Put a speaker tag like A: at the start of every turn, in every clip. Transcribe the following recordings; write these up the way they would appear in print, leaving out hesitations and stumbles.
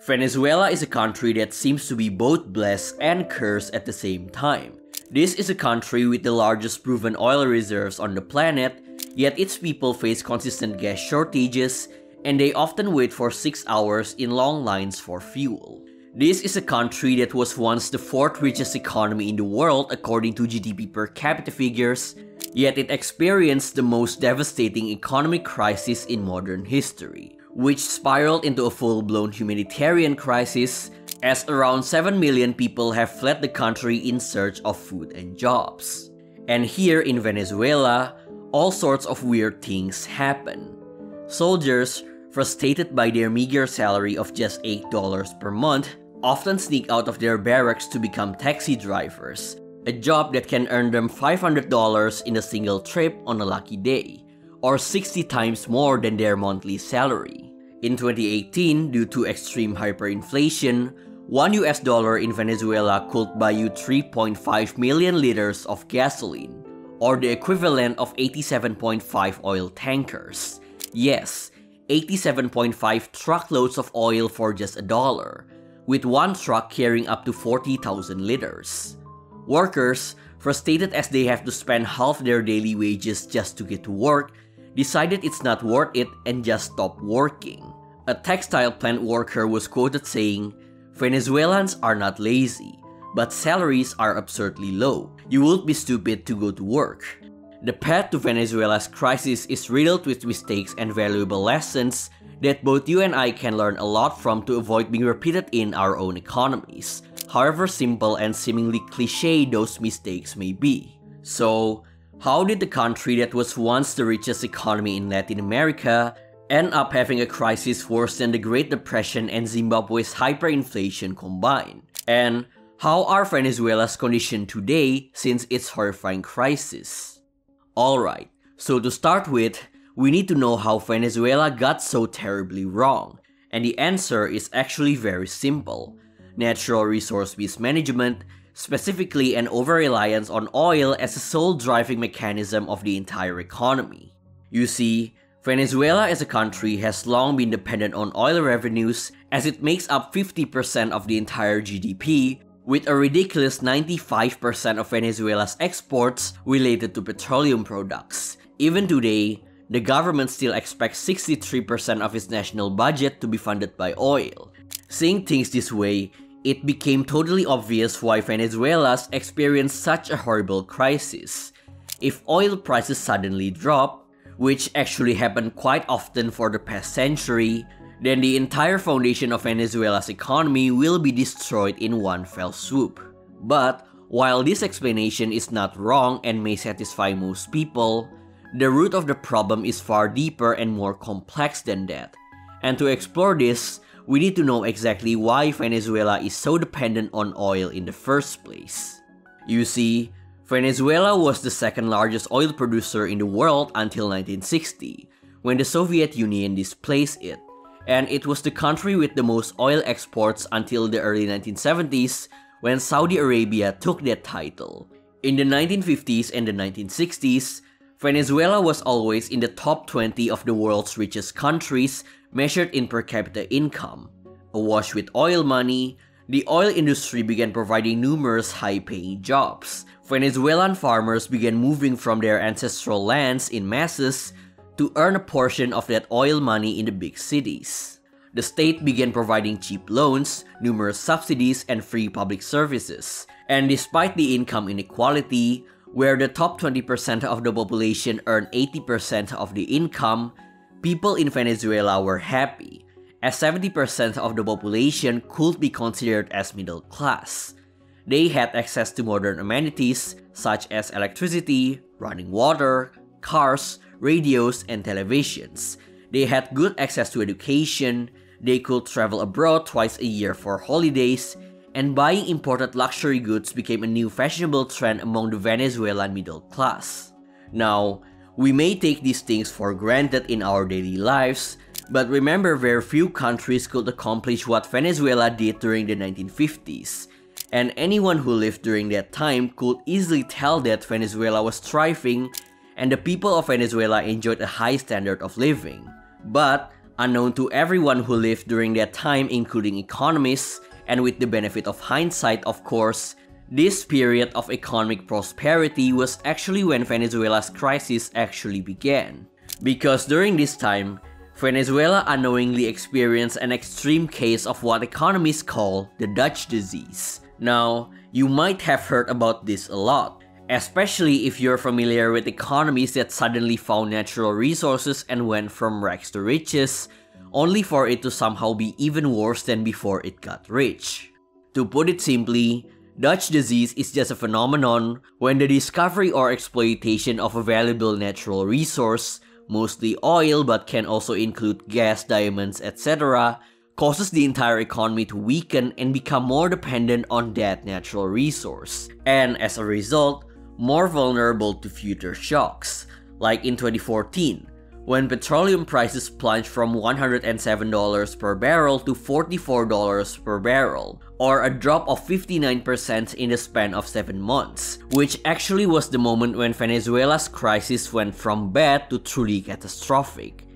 A: Venezuela is a country that seems to be both blessed and cursed at the same time. This is a country with the largest proven oil reserves on the planet, yet its people face consistent gas shortages, and they often wait for 6 hours in long lines for fuel. This is a country that was once the 4th richest economy in the world according to GDP per capita figures, yet it experienced the most devastating economic crisis in modern history, which spiraled into a full-blown humanitarian crisis as around 7 million people have fled the country in search of food and jobs. And here in Venezuela, all sorts of weird things happen. Soldiers, frustrated by their meager salary of just $8 per month, often sneak out of their barracks to become taxi drivers, a job that can earn them $500 in a single trip on a lucky day, or 60 times more than their monthly salary. In 2018, due to extreme hyperinflation, $1 in Venezuela could buy you 3.5 million liters of gasoline, or the equivalent of 87.5 oil tankers. Yes, 87.5 truckloads of oil for just $1, with one truck carrying up to 40,000 liters. Workers, frustrated as they have to spend half their daily wages just to get to work, decided it's not worth it and just stopped working. A textile plant worker was quoted saying, "Venezuelans are not lazy, but salaries are absurdly low. You would be stupid to go to work." The path to Venezuela's crisis is riddled with mistakes and valuable lessons that both you and I can learn a lot from to avoid being repeated in our own economies, however simple and seemingly cliche those mistakes may be. So, how did the country that was once the richest economy in Latin America end up having a crisis worse than the Great Depression and Zimbabwe's hyperinflation combined? And how are Venezuela's condition today since its horrifying crisis? Alright, so to start with, we need to know how Venezuela got so terribly wrong. And the answer is actually very simple. Natural resource mismanagement, specifically an over-reliance on oil as a sole driving mechanism of the entire economy. You see, Venezuela as a country has long been dependent on oil revenues as it makes up 50% of the entire GDP, with a ridiculous 95% of Venezuela's exports related to petroleum products. Even today, the government still expects 63% of its national budget to be funded by oil. Seeing things this way, it became totally obvious why Venezuela's experienced such a horrible crisis. If oil prices suddenly drop, which actually happened quite often for the past century, then the entire foundation of Venezuela's economy will be destroyed in one fell swoop. But while this explanation is not wrong and may satisfy most people, the root of the problem is far deeper and more complex than that. And to explore this, we need to know exactly why Venezuela is so dependent on oil in the first place. You see, Venezuela was the second largest oil producer in the world until 1960, when the Soviet Union displaced it. And it was the country with the most oil exports until the early 1970s, when Saudi Arabia took that title. In the 1950s and the 1960s, Venezuela was always in the top 20 of the world's richest countries measured in per capita income. Awash with oil money, the oil industry began providing numerous high-paying jobs. Venezuelan farmers began moving from their ancestral lands in masses to earn a portion of that oil money in the big cities. The state began providing cheap loans, numerous subsidies, and free public services. And despite the income inequality, where the top 20% of the population earned 80% of the income, people in Venezuela were happy, as 70% of the population could be considered as middle class. They had access to modern amenities such as electricity, running water, cars, radios, and televisions. They had good access to education, they could travel abroad twice a year for holidays, and buying imported luxury goods became a new fashionable trend among the Venezuelan middle class. Now, we may take these things for granted in our daily lives, but remember very few countries could accomplish what Venezuela did during the 1950s. And anyone who lived during that time could easily tell that Venezuela was thriving and the people of Venezuela enjoyed a high standard of living. But Unknown to everyone who lived during that time, including economists, and with the benefit of hindsight, of course, this period of economic prosperity was actually when Venezuela's crisis actually began. Because during this time, Venezuela unknowingly experienced an extreme case of what economists call the Dutch disease. Now, you might have heard about this a lot, especially if you're familiar with economies that suddenly found natural resources and went from rags to riches, only for it to somehow be even worse than before it got rich. To put it simply, Dutch disease is just a phenomenon when the discovery or exploitation of a valuable natural resource, mostly oil but can also include gas, diamonds, etc., causes the entire economy to weaken and become more dependent on that natural resource, and as a result, more vulnerable to future shocks, like in 2014, when petroleum prices plunged from $107 per barrel to $44 per barrel, or a drop of 59% in the span of 7 months, which actually was the moment when Venezuela's crisis went from bad to truly catastrophic.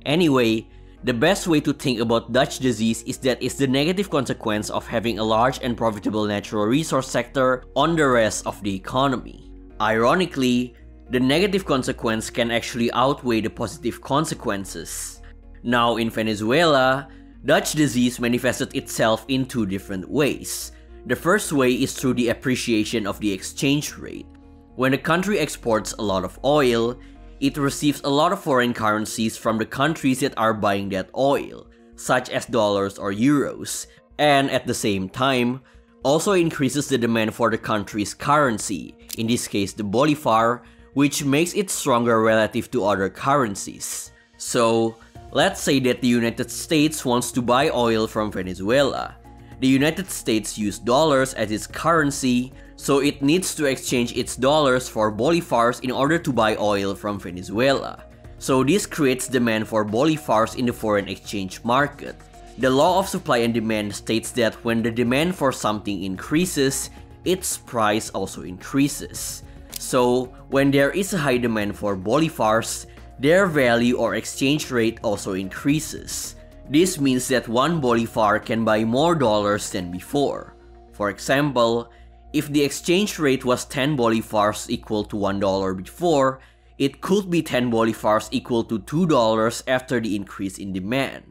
A: Anyway, the best way to think about Dutch disease is that it's the negative consequence of having a large and profitable natural resource sector on the rest of the economy. Ironically, the negative consequence can actually outweigh the positive consequences. Now in Venezuela, Dutch disease manifested itself in 2 different ways. The first way is through the appreciation of the exchange rate. When a country exports a lot of oil, it receives a lot of foreign currencies from the countries that are buying that oil, such as dollars or euros, and at the same time, also increases the demand for the country's currency, in this case the bolivar, which makes it stronger relative to other currencies. So, let's say that the United States wants to buy oil from Venezuela. The United States uses dollars as its currency, so it needs to exchange its dollars for bolivars in order to buy oil from Venezuela. So this creates demand for bolivars in the foreign exchange market. The law of supply and demand states that when the demand for something increases, its price also increases. So, when there is a high demand for bolivars, their value or exchange rate also increases. This means that 1 bolivar can buy more dollars than before. For example, if the exchange rate was 10 bolivars equal to $1 before, it could be 10 bolivars equal to $2 after the increase in demand.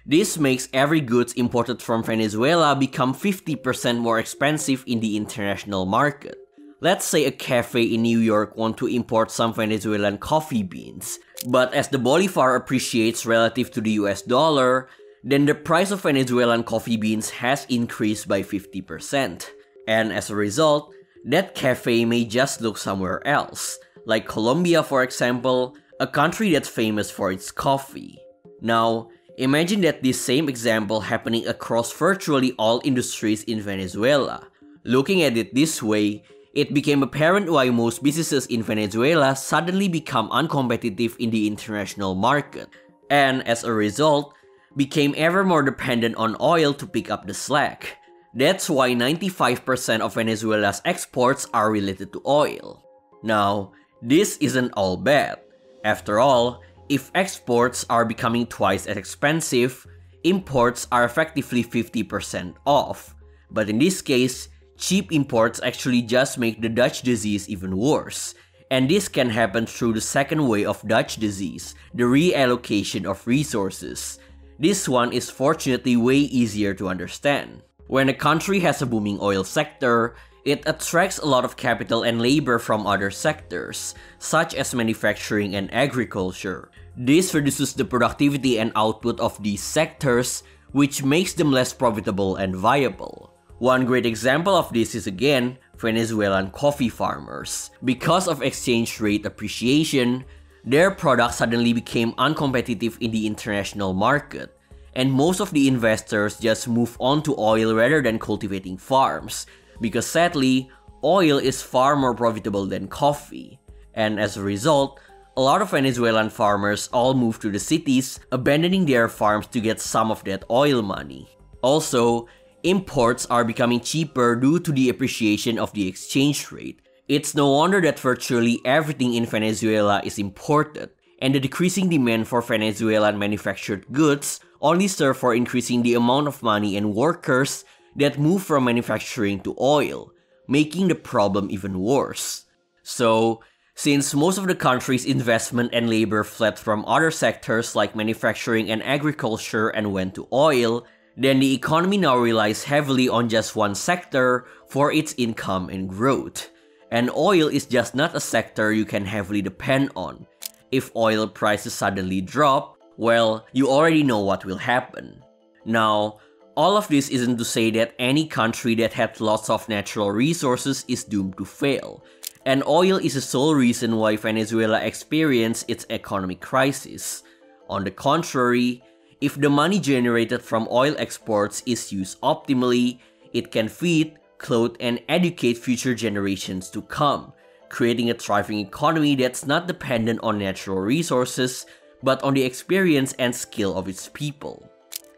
A: This makes every goods imported from Venezuela become 50% more expensive in the international market. Let's say a cafe in New York wants to import some Venezuelan coffee beans, but as the bolivar appreciates relative to the US dollar, then the price of Venezuelan coffee beans has increased by 50%. And as a result, that cafe may just look somewhere else, like Colombia for example, a country that's famous for its coffee. Now, imagine that this same example happening across virtually all industries in Venezuela. Looking at it this way, it became apparent why most businesses in Venezuela suddenly become uncompetitive in the international market, and as a result, became ever more dependent on oil to pick up the slack. That's why 95% of Venezuela's exports are related to oil. Now, this isn't all bad. After all, if exports are becoming twice as expensive, imports are effectively 50% off. But in this case, cheap imports actually just make the Dutch disease even worse. And this can happen through the second way of Dutch disease, the reallocation of resources. This one is fortunately way easier to understand. When a country has a booming oil sector, it attracts a lot of capital and labor from other sectors, such as manufacturing and agriculture. This reduces the productivity and output of these sectors, which makes them less profitable and viable. One great example of this is again, Venezuelan coffee farmers. Because of exchange rate appreciation, their products suddenly became uncompetitive in the international market, and most of the investors just move on to oil rather than cultivating farms, because sadly, oil is far more profitable than coffee. And as a result, a lot of Venezuelan farmers all move to the cities, abandoning their farms to get some of that oil money. Also, imports are becoming cheaper due to the appreciation of the exchange rate. It's no wonder that virtually everything in Venezuela is imported. and the decreasing demand for Venezuelan manufactured goods only serve for increasing the amount of money and workers that move from manufacturing to oil, making the problem even worse. So, since most of the country's investment and labor fled from other sectors like manufacturing and agriculture and went to oil, then the economy now relies heavily on just one sector for its income and growth. And oil is just not a sector you can heavily depend on. If oil prices suddenly drop, well, you already know what will happen. Now, all of this isn't to say that any country that had lots of natural resources is doomed to fail. And oil is the sole reason why Venezuela experienced its economic crisis. On the contrary, if the money generated from oil exports is used optimally, it can feed, clothe, and educate future generations to come, creating a thriving economy that's not dependent on natural resources, but on the experience and skill of its people.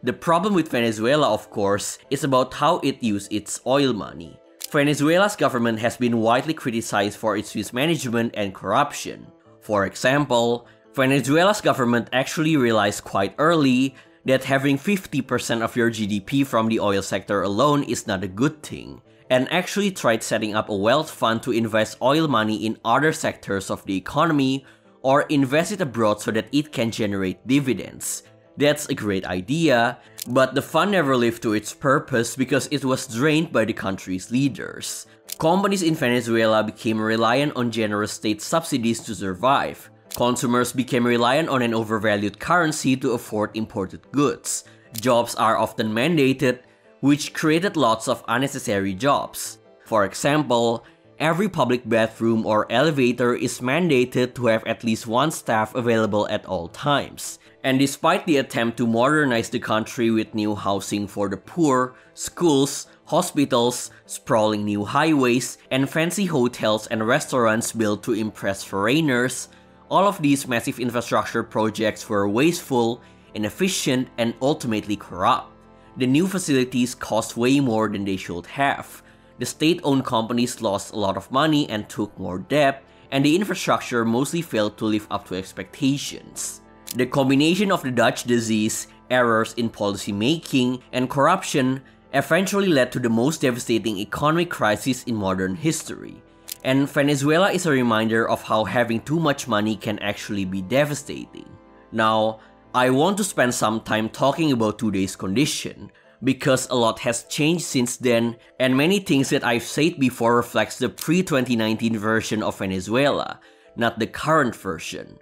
A: The problem with Venezuela, of course, is about how it used its oil money. Venezuela's government has been widely criticized for its mismanagement and corruption. For example, Venezuela's government actually realized quite early that having 50% of your GDP from the oil sector alone is not a good thing, and actually tried setting up a wealth fund to invest oil money in other sectors of the economy or invest it abroad so that it can generate dividends. That's a great idea, but the fund never lived to its purpose because it was drained by the country's leaders. Companies in Venezuela became reliant on generous state subsidies to survive. Consumers became reliant on an overvalued currency to afford imported goods. Jobs are often mandated, which created lots of unnecessary jobs. For example, every public bathroom or elevator is mandated to have at least one staff available at all times. And despite the attempt to modernize the country with new housing for the poor, schools, hospitals, sprawling new highways, and fancy hotels and restaurants built to impress foreigners, all of these massive infrastructure projects were wasteful, inefficient, and ultimately corrupt. The new facilities cost way more than they should have. The state-owned companies lost a lot of money and took more debt, and the infrastructure mostly failed to live up to expectations. The combination of the Dutch disease, errors in policy making, and corruption eventually led to the most devastating economic crisis in modern history. And Venezuela is a reminder of how having too much money can actually be devastating. Now, I want to spend some time talking about today's condition, because a lot has changed since then, and many things that I've said before reflects the pre-2019 version of Venezuela, not the current version.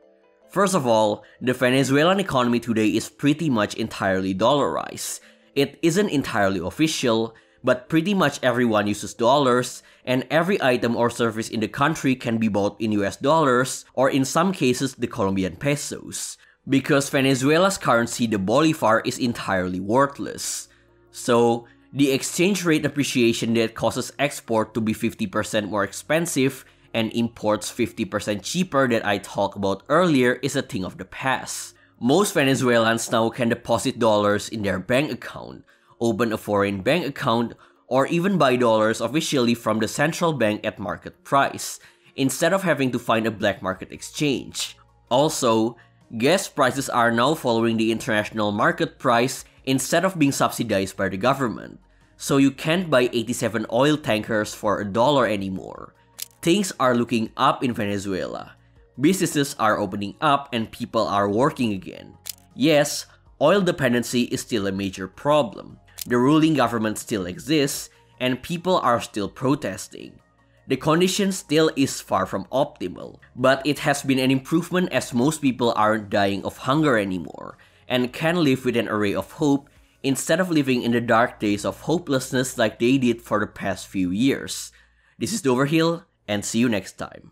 A: First of all, the Venezuelan economy today is pretty much entirely dollarized. It isn't entirely official, but pretty much everyone uses dollars, and every item or service in the country can be bought in US dollars, or in some cases the Colombian pesos. Because Venezuela's currency, the bolivar, is entirely worthless. So, the exchange rate appreciation that causes export to be 50% more expensive and imports 50% cheaper that I talked about earlier is a thing of the past. Most Venezuelans now can deposit dollars in their bank account, open a foreign bank account, or even buy dollars officially from the central bank at market price, instead of having to find a black market exchange. Also, gas prices are now following the international market price instead of being subsidized by the government, so you can't buy 87 oil tankers for $1 anymore. Things are looking up in Venezuela. Businesses are opening up and people are working again. Yes, oil dependency is still a major problem. The ruling government still exists, and people are still protesting. The condition still is far from optimal, but it has been an improvement as most people aren't dying of hunger anymore, and can live with an array of hope instead of living in the dark days of hopelessness like they did for the past few years. This is Doverhill, and see you next time.